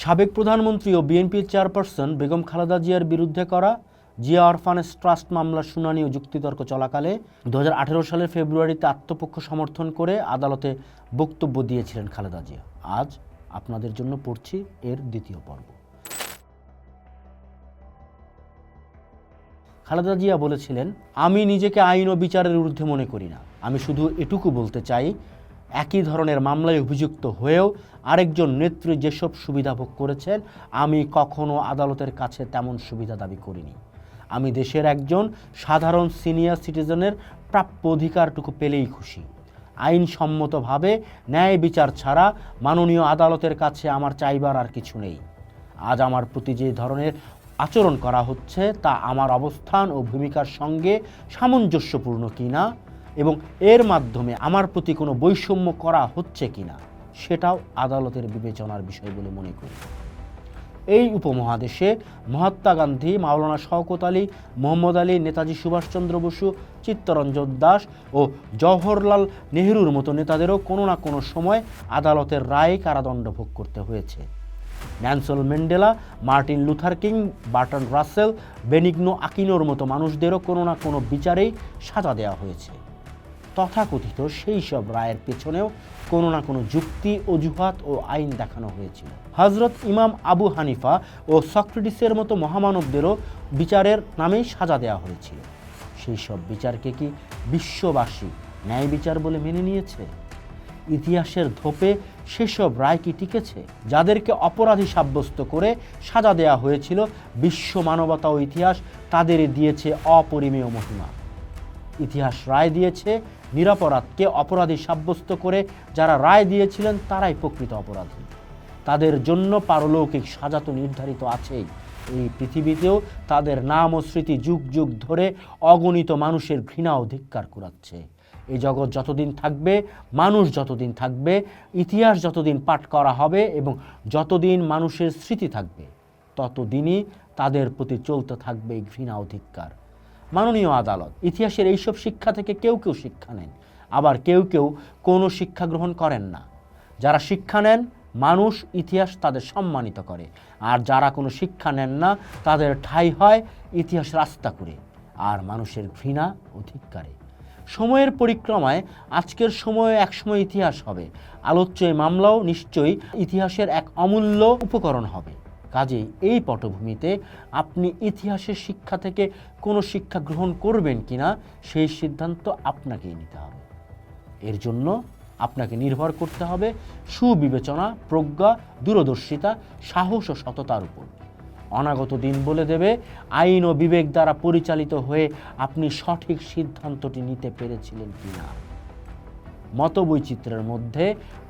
সাবেক প্রধানমন্ত্রী ও বিএনপির চেয়ারপারসন বেগম খালেদা জিয়ার বিরুদ্ধে করা জিয়া অরফানেজ ট্রাস্ট মামলার শুনানি ও যুক্তিতর্ক চলাকালে 2018 সালের ফেব্রুয়ারিতে আত্মপক্ষ সমর্থন করে আদালতে বক্তব্য দিয়েছিলেন খালেদা জিয়া। আজ আপনাদের জন্য পড়ছি এর দ্বিতীয় পর্ব। খালেদা জিয়া বলেছিলেন, আমি নিজেকে আইন ও বিচারের ঊর্ধ্বে মনে করি না। আমি শুধু এটুকু বলতে চাই, একই ধরনের মামলায় অভিযুক্ত হয়েও আরেকজন নেত্রী যেসব সুবিধা ভোগ করেছেন, আমি কখনো আদালতের কাছে তেমন সুবিধা দাবি করিনি। আমি দেশের একজন সাধারণ সিনিয়র সিটিজেনের প্রাপ্য অধিকারটুকু পেলেই খুশি। আইনসম্মতভাবে ন্যায় বিচার ছাড়া মাননীয় আদালতের কাছে আমার চাইবার আর কিছু নেই। আজ আমার প্রতি যে ধরনের আচরণ করা হচ্ছে তা আমার অবস্থান ও ভূমিকার সঙ্গে সামঞ্জস্যপূর্ণ কিনা এবং এর মাধ্যমে আমার প্রতি কোনো বৈষম্য করা হচ্ছে কিনা সেটাও আদালতের বিবেচনার বিষয় বলে মনে করি। এই উপমহাদেশে মহাত্মা গান্ধী, মাওলানা শওকত আলী, মোহাম্মদ আলী, নেতাজি সুভাষচন্দ্র বসু, চিত্তরঞ্জন দাস ও জওহরলাল নেহরুর মতো নেতাদেরও কোনো না কোনো সময় আদালতের রায়ে কারাদণ্ড ভোগ করতে হয়েছে। Nelson Mandela, Martin Luther King, Bertrand Russell, Benigno আকিনোর মতো মানুষদেরও কোনো না কোনো বিচারেই সাজা দেওয়া হয়েছে। তথাকথিত সেই সব রায়ের পেছনেও কোনো না কোনো যুক্তি, অজুহাত ও আইন দেখানো হয়েছিল। হযরত ইমাম আবু হানিফা ও সক্রেটিসের মতো মহামানবদেরও বিচারের নামেই সাজা দেওয়া হয়েছিল। সেই সব বিচারকে কি বিশ্ববাসী ন্যায় বিচার বলে মেনে নিয়েছে? ইতিহাসের ধোপে সেসব রায় কি টিকেছে? যাদেরকে অপরাধী সাব্যস্ত করে সাজা দেওয়া হয়েছিল, বিশ্ব মানবতা ও ইতিহাস তাদের দিয়েছে অপরিমেয় মহিমা। ইতিহাস রায় দিয়েছে, নিরপরাধকে অপরাধী সাব্যস্ত করে যারা রায় দিয়েছিলেন তারাই প্রকৃত অপরাধী। তাদের জন্য পারলৌকিক সাজা তো নির্ধারিত আছেই। এই পৃথিবীতেও তাদের নাম ও স্মৃতি যুগ যুগ ধরে অগণিত মানুষের ঘৃণা ও ধিক্কার কুড়াচ্ছে। এই জগৎ যতদিন থাকবে, মানুষ যতদিন থাকবে, ইতিহাস যতদিন পাঠ করা হবে এবং যতদিন মানুষের স্মৃতি থাকবে, ততদিনই তাদের প্রতি চলতে থাকবে এই ঘৃণা ও ধিক্কার। মাননীয় আদালত ইতিহাসের এইসব শিক্ষা থেকে কেউ কেউ শিক্ষা নেন, আবার কেউ কেউ কোনো শিক্ষা গ্রহণ করেন না। যারা শিক্ষা নেন, মানুষ ইতিহাস তাদের সম্মানিত করে, আর যারা কোনো শিক্ষা নেন না তাদের ঠাঁই হয় ইতিহাস রাস্তা করে আর মানুষের ঘৃণা ও ধিক্কারে। সময়ের পরিক্রমায় আজকের সময়ে একসময় ইতিহাস হবে। আলোচ্য এই মামলাও নিশ্চয়ই ইতিহাসের এক অমূল্য উপকরণ হবে। কাজেই এই পটভূমিতে আপনি ইতিহাসের শিক্ষা থেকে কোনো শিক্ষা গ্রহণ করবেন কিনা সেই সিদ্ধান্ত আপনাকেই নিতে হবে। এর জন্য আপনাকে নির্ভর করতে হবে সুবিবেচনা, প্রজ্ঞা, দূরদর্শিতা, সাহস ও সততার উপর। অনাগত দিন বলে দেবে আইন ও বিবেক দ্বারা পরিচালিত হয়ে আপনি সঠিক সিদ্ধান্তটি নিতে পেরেছিলেন কিনা। মতবৈচিত্র্যের মধ্যে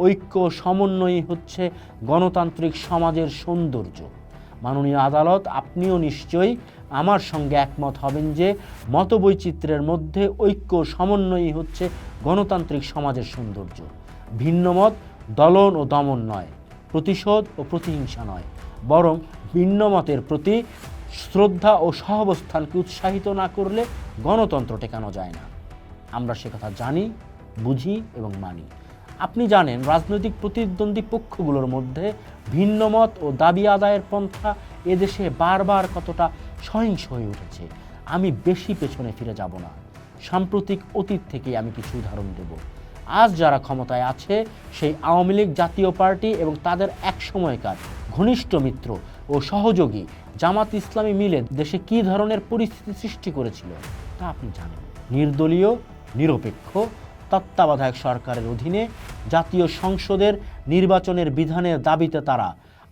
ঐক্য ও সমন্বয়ই হচ্ছে গণতান্ত্রিক সমাজের সৌন্দর্য। মাননীয় আদালত, আপনিও নিশ্চয়ই আমার সঙ্গে একমত হবেন যে মতবৈচিত্র্যের মধ্যে ঐক্য ও সমন্বয়ই হচ্ছে গণতান্ত্রিক সমাজের সৌন্দর্য। ভিন্নমত দলন ও দমন নয়, প্রতিশোধ ও প্রতিহিংসা নয়, বরং ভিন্নমতের প্রতি শ্রদ্ধা ও সহাবস্থানকে উৎসাহিত না করলে গণতন্ত্র টেকানো যায় না। আমরা সে কথা জানি, বুঝি এবং মানি। আপনি জানেন রাজনৈতিক প্রতিদ্বন্দ্বী পক্ষগুলোর মধ্যে ভিন্নমত ও দাবি আদায়ের পন্থা এদেশে বারবার কতটা সহিংস হয়ে উঠেছে। আমি বেশি পেছনে ফিরে যাব না, সাম্প্রতিক অতীত থেকেই আমি কিছু উদাহরণ দেব। আজ যারা ক্ষমতায় আছে সেই আওয়ামী লীগ জাতীয় পার্টি এবং তাদের এক সময়কার ঘনিষ্ঠ মিত্র ও সহযোগী জামাত ইসলামী মিলে দেশে কী ধরনের পরিস্থিতি সৃষ্টি করেছিল তা আপনি জানেন। নির্দলীয়, নিরপেক্ষ তত্ত্বাবধায়ক সরকারের অধীনে জাতীয় সংসদের নির্বাচনের বিধানের দাবিতে তারা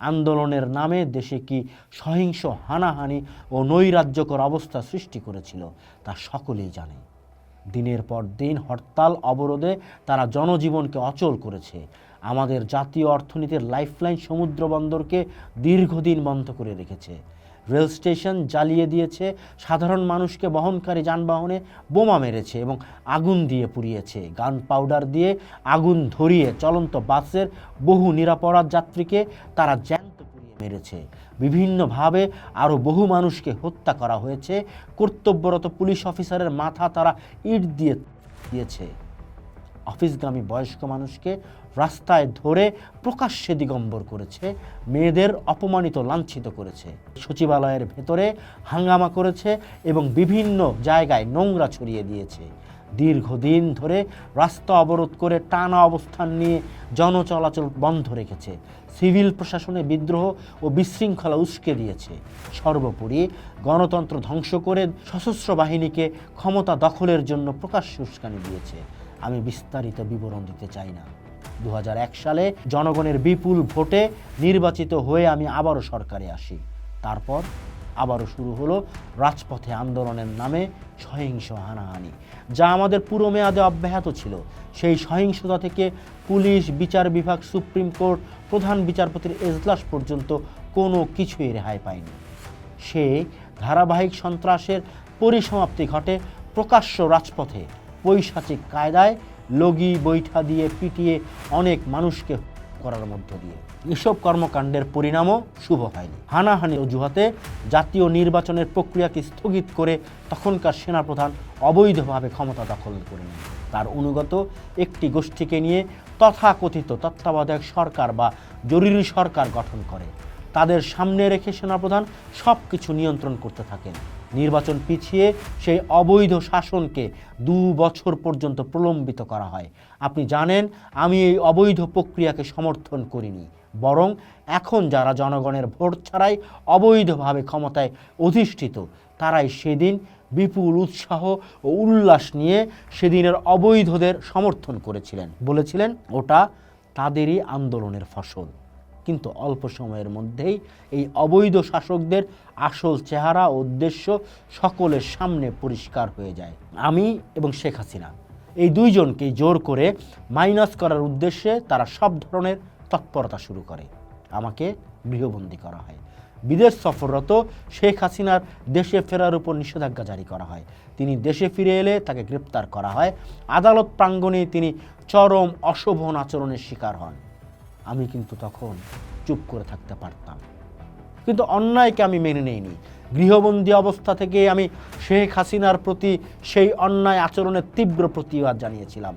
আন্দোলনের নামে দেশে কি সহিংস হানাহানি ও নৈরাজ্যকর অবস্থা সৃষ্টি করেছিল তা সকলেই জানে। দিনের পর দিন হরতাল, অবরোধে তারা জনজীবনকে অচল করেছে। আমাদের জাতীয় অর্থনীতির লাইফলাইন সমুদ্র বন্দরকে দীর্ঘদিন বন্ধ করে রেখেছে। রেল স্টেশন জ্বালিয়ে দিয়েছে, সাধারণ মানুষকে বহনকারী যানবাহনে বোমা মেরেছে এবং আগুন দিয়ে পুড়িয়েছে। গান পাউডার দিয়ে আগুন ধরিয়ে চলন্ত বাসের বহু নিরাপরাধ যাত্রীকে তারা জ্যান্ত পুড়িয়ে মেরেছে। বিভিন্নভাবে আরও বহু মানুষকে হত্যা করা হয়েছে। কর্তব্যরত পুলিশ অফিসারের মাথা তারা ইট দিয়ে দিয়েছে। অফিসগামী বয়স্ক মানুষকে রাস্তায় ধরে প্রকাশ্যে দিগম্বর করেছে, মেয়েদের অপমানিত লাঞ্ছিত করেছে, সচিবালয়ের ভেতরে হাঙ্গামা করেছে এবং বিভিন্ন জায়গায় নোংরা ছড়িয়ে দিয়েছে। দীর্ঘদিন ধরে রাস্তা অবরোধ করে টানা অবস্থান নিয়ে জনচলাচল বন্ধ রেখেছে, সিভিল প্রশাসনে বিদ্রোহ ও বিশৃঙ্খলা উস্কে দিয়েছে, সর্বোপরি গণতন্ত্র ধ্বংস করে সশস্ত্র বাহিনীকে ক্ষমতা দখলের জন্য প্রকাশ্যে উস্কানি দিয়েছে। আমি বিস্তারিত বিবরণ দিতে চাই না। 2001 সালে জনগণের বিপুল ভোটে নির্বাচিত হয়ে আমি আবারও সরকারে আসি। তারপর আবারও শুরু হলো রাজপথে আন্দোলনের নামে সহিংস হানাহানি, যা আমাদের পুরো মেয়াদে অব্যাহত ছিল। সেই সহিংসতা থেকে পুলিশ, বিচার বিভাগ, সুপ্রিম কোর্ট, প্রধান বিচারপতির এজলাস পর্যন্ত কোনো কিছুই রেহাই পায়নি। সেই ধারাবাহিক সন্ত্রাসের পরিসমাপ্তি ঘটে প্রকাশ্য রাজপথে পৈশাচিক কায়দায় লগি বৈঠা দিয়ে পিটিয়ে অনেক মানুষকে করার মধ্য দিয়ে। এসব কর্মকাণ্ডের পরিণামও শুভ হয়নি। হানাহানি অজুহাতে জাতীয় নির্বাচনের প্রক্রিয়াকে স্থগিত করে তখনকার সেনাপ্রধান অবৈধভাবে ক্ষমতা দখল করে নেন। তার অনুগত একটি গোষ্ঠীকে নিয়ে তথাকথিত তত্ত্বাবধায়ক সরকার বা জরুরি সরকার গঠন করে। তাদের সামনে রেখে সেনাপ্রধান সব কিছু নিয়ন্ত্রণ করতে থাকেন। নির্বাচন পিছিয়ে সেই অবৈধ শাসনকে 2 বছর পর্যন্ত প্রলম্বিত করা হয়। আপনি জানেন, আমি এই অবৈধ প্রক্রিয়াকে সমর্থন করিনি, বরং এখন যারা জনগণের ভোট ছাড়াই অবৈধভাবে ক্ষমতায় অধিষ্ঠিত, তারাই সেদিন বিপুল উৎসাহ ও উল্লাস নিয়ে সেদিনের অবৈধদের সমর্থন করেছিলেন, বলেছিলেন ওটা তাদেরই আন্দোলনের ফসল। কিন্তু অল্প সময়ের মধ্যেই এই অবৈধ শাসকদের আসল চেহারা ও উদ্দেশ্য সকলের সামনে পরিষ্কার হয়ে যায়। আমি এবং শেখ হাসিনা এই দুইজনকেই জোর করে মাইনাস করার উদ্দেশ্যে তারা সব ধরনের তৎপরতা শুরু করে। আমাকে গৃহবন্দী করা হয়। বিদেশ সফররত শেখ হাসিনার দেশে ফেরার উপর নিষেধাজ্ঞা জারি করা হয়। তিনি দেশে ফিরে এলে তাকে গ্রেপ্তার করা হয়। আদালত প্রাঙ্গণে তিনি চরম অশোভন আচরণের শিকার হন। আমি কিন্তু তখন চুপ করে থাকতে পারতাম, কিন্তু অন্যায়কে আমি মেনে নেইনি। গৃহবন্দী অবস্থা থেকে আমি শেখ হাসিনার প্রতি সেই অন্যায় আচরণের তীব্র প্রতিবাদ জানিয়েছিলাম।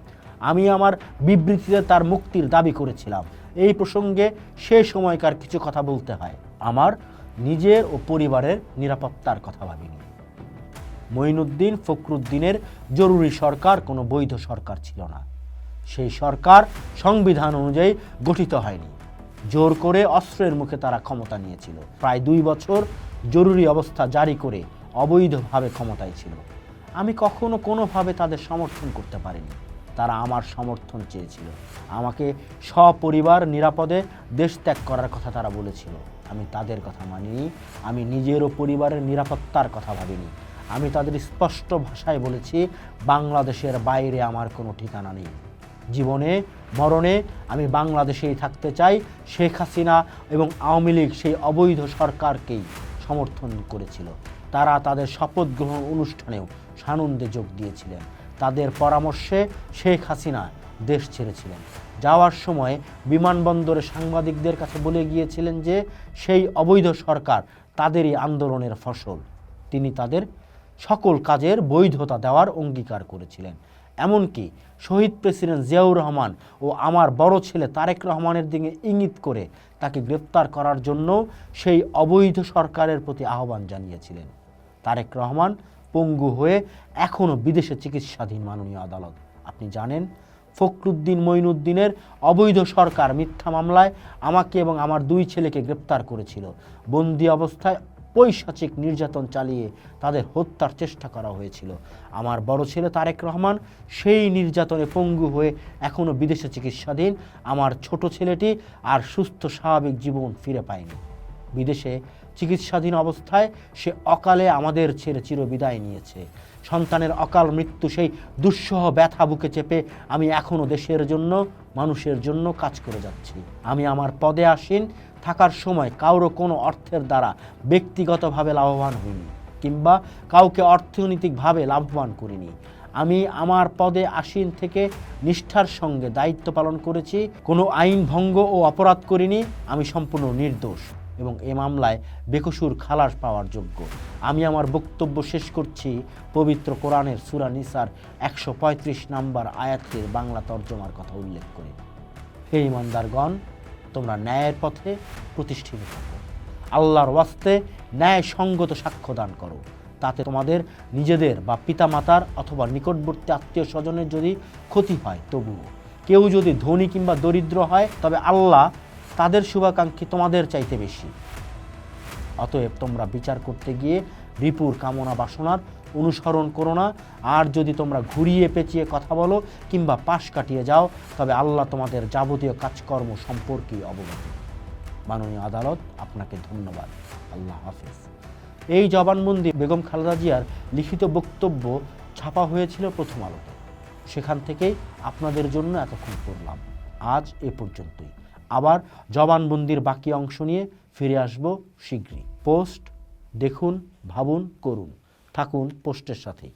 আমি আমার বিবৃতিতে তার মুক্তির দাবি করেছিলাম। এই প্রসঙ্গে সেই সময়কার কিছু কথা বলতে হয়। আমার নিজের ও পরিবারের নিরাপত্তার কথা ভাবিনি। মঈনুদ্দিন ফখরুদ্দিনের জরুরি সরকার কোনো বৈধ সরকার ছিল না। সেই সরকার সংবিধান অনুযায়ী গঠিত হয়নি। জোর করে অস্ত্রের মুখে তারা ক্ষমতা নিয়েছিল। প্রায় 2 বছর জরুরি অবস্থা জারি করে অবৈধভাবে ক্ষমতায় ছিল। আমি কখনো কোনোভাবে তাদের সমর্থন করতে পারিনি। তারা আমার সমর্থন চেয়েছিল। আমাকে সপরিবার নিরাপদে দেশ ত্যাগ করার কথা তারা বলেছিল। আমি তাদের কথা মানিনি। আমি নিজের ও পরিবারের নিরাপত্তার কথা ভাবিনি। আমি তাদের স্পষ্ট ভাষায় বলেছি, বাংলাদেশের বাইরে আমার কোনো ঠিকানা নেই। জীবনে মরণে আমি বাংলাদেশেই থাকতে চাই। শেখ হাসিনা এবং আওয়ামী লীগ সেই অবৈধ সরকারকেই সমর্থন করেছিল। তারা তাদের শপথ গ্রহণ অনুষ্ঠানেও সানন্দে যোগ দিয়েছিলেন। তাদের পরামর্শে শেখ হাসিনা দেশ ছেড়েছিলেন। যাওয়ার সময় বিমানবন্দরে সাংবাদিকদের কাছে বলে গিয়েছিলেন যে সেই অবৈধ সরকার তাদেরই আন্দোলনের ফসল। তিনি তাদের সকল কাজের বৈধতা দেওয়ার অঙ্গীকার করেছিলেন। এমনকি শহীদ প্রেসিডেন্ট জিয়াউর রহমান ও আমার বড় ছেলে তারেক রহমানের দিকে ইঙ্গিত করে তাকে গ্রেপ্তার করার জন্য সেই অবৈধ সরকারের প্রতি আহ্বান জানিয়েছিলেন। তারেক রহমান পঙ্গু হয়ে এখনও বিদেশে চিকিৎসাধীন। মাননীয় আদালত, আপনি জানেন, ফখরুদ্দিন মঈনুদ্দিনের অবৈধ সরকার মিথ্যা মামলায় আমাকে এবং আমার 2 ছেলেকে গ্রেপ্তার করেছিল। বন্দি অবস্থায় পৈশাচিক নির্যাতন চালিয়ে তাদের হত্যার চেষ্টা করা হয়েছিল। আমার বড় ছেলে তারেক রহমান সেই নির্যাতনে পঙ্গু হয়ে এখনও বিদেশে চিকিৎসাধীন। আমার ছোট ছেলেটি আর সুস্থ স্বাভাবিক জীবন ফিরে পায়নি। বিদেশে চিকিৎসাধীন অবস্থায় সে অকালে আমাদের ছেড়ে চিরবিদায় নিয়েছে। সন্তানের অকাল মৃত্যু, সেই দুঃসহ ব্যথা বুকে চেপে আমি এখনও দেশের জন্য, মানুষের জন্য কাজ করে যাচ্ছি। আমি আমার পদে আসীন থাকার সময় কারো কোনো অর্থের দ্বারা ব্যক্তিগতভাবে লাভবান হইনি কিংবা কাউকে অর্থনৈতিকভাবে লাভবান করিনি। আমি আমার পদে আসীন থেকে নিষ্ঠার সঙ্গে দায়িত্ব পালন করেছি। কোনো আইন ভঙ্গ ও অপরাধ করিনি। আমি সম্পূর্ণ নির্দোষ এবং এ মামলায় বেকসুর খালাস পাওয়ার যোগ্য। আমি আমার বক্তব্য শেষ করছি পবিত্র কোরআনের সূরা নিসার 135 নম্বর আয়াতের বাংলা তর্জমার কথা উল্লেখ করে। হে ইমানদারগণ, তোমরা ন্যায়ের পথে প্রতিষ্ঠিত থাকো, আল্লাহর ওয়াস্তে ন্যায় সঙ্গত সাক্ষ্য দান করো। তাতে তোমাদের নিজেদের বা পিতামাতার অথবা নিকটবর্তী আত্মীয় স্বজনের যদি ক্ষতি হয় তবুও, কেউ যদি ধনী কিংবা দরিদ্র হয় তবে আল্লাহ তাদের শুভাকাঙ্ক্ষী তোমাদের চাইতে বেশি। অতএব তোমরা বিচার করতে গিয়ে রিপুর কামনা বাসনার অনুসরণ করো না। আর যদি তোমরা ঘুরিয়ে পেঁচিয়ে কথা বলো কিংবা পাশ কাটিয়ে যাও তবে আল্লাহ তোমাদের যাবতীয় কাজকর্ম সম্পর্কে অবগত। মাননীয় আদালত, আপনাকে ধন্যবাদ। আল্লাহ হাফেজ। এই জবানবন্দি বেগম খালেদা জিয়ার লিখিত বক্তব্য ছাপা হয়েছিল প্রথম আলোতে। সেখান থেকেই আপনাদের জন্য এতক্ষণ পড়লাম। আজ এ পর্যন্তই। আবার জবানবন্দির বাকি অংশ নিয়ে ফিরে আসব শীঘ্রই। পোস্ট দেখুন, ভাবুন, করুন। থাকুন পোস্টের সাথেই।